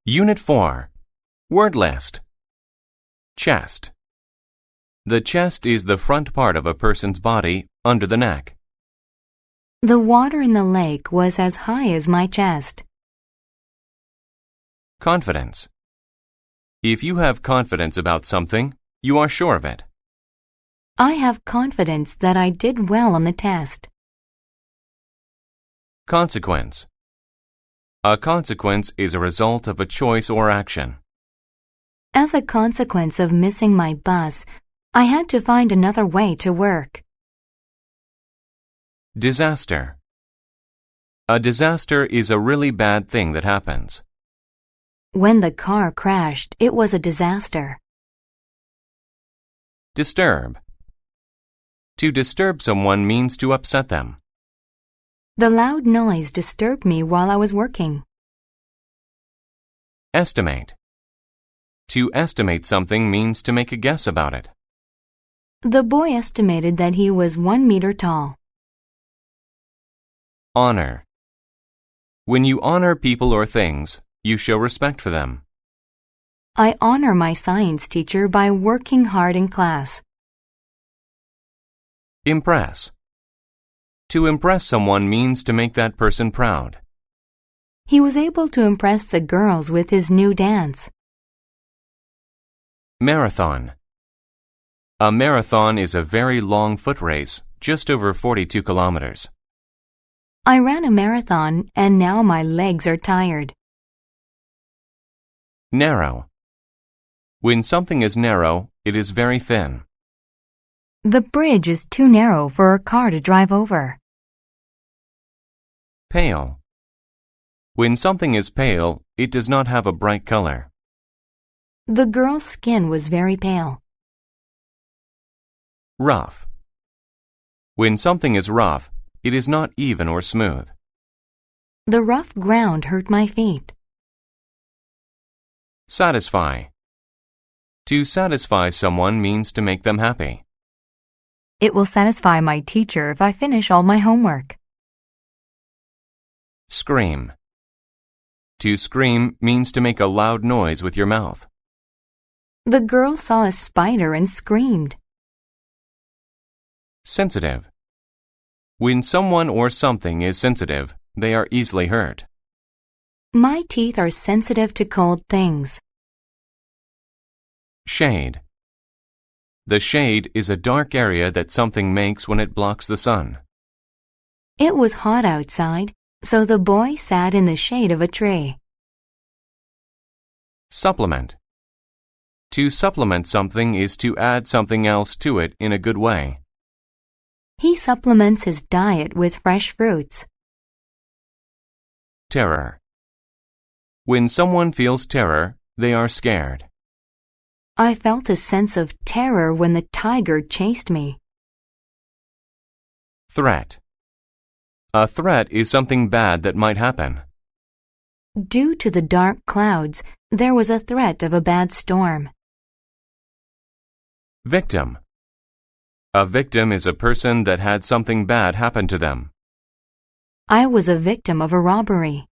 Unit 4. Word list. Chest. The chest is the front part of a person's body under the neck. The water in the lake was as high as my chest. Confidence. If you have confidence about something, you are sure of it. I have confidence that I did well on the test. Consequence. A consequence is a result of a choice or action. As a consequence of missing my bus, I had to find another way to work. Disaster. A disaster is a really bad thing that happens. When the car crashed, it was a disaster. Disturb. To disturb someone means to upset them. The loud noise disturbed me while I was working. Estimate. To estimate something means to make a guess about it. The boy estimated that he was 1 meter tall. Honor. When you honor people or things, you show respect for them. I honor my science teacher by working hard in class. Impress. To impress someone means to make that person proud. He was able to impress the girls with his new dance. Marathon. A marathon is a very long foot race, just over 42 kilometers. I ran a marathon and now my legs are tired. Narrow. When something is narrow, it is very thin. The bridge is too narrow for a car to drive over. Pale. When something is pale, it does not have a bright color. The girl's skin was very pale. Rough. When something is rough, it is not even or smooth. The rough ground hurt my feet. Satisfy. To satisfy someone means to make them happy. It will satisfy my teacher if I finish all my homework. Scream. To scream means to make a loud noise with your mouth. The girl saw a spider and screamed. Sensitive. When someone or something is sensitive, they are easily hurt. My teeth are sensitive to cold things. Shade. The shade is a dark area that something makes when it blocks the sun. It was hot outside, so the boy sat in the shade of a tree. Supplement. To supplement something is to add something else to it in a good way. He supplements his diet with fresh fruits. Terror. When someone feels terror, they are scared. I felt a sense of terror when the tiger chased me. Threat. A threat is something bad that might happen. Due to the dark clouds, there was a threat of a bad storm. Victim. A victim is a person that had something bad happen to them. I was a victim of a robbery.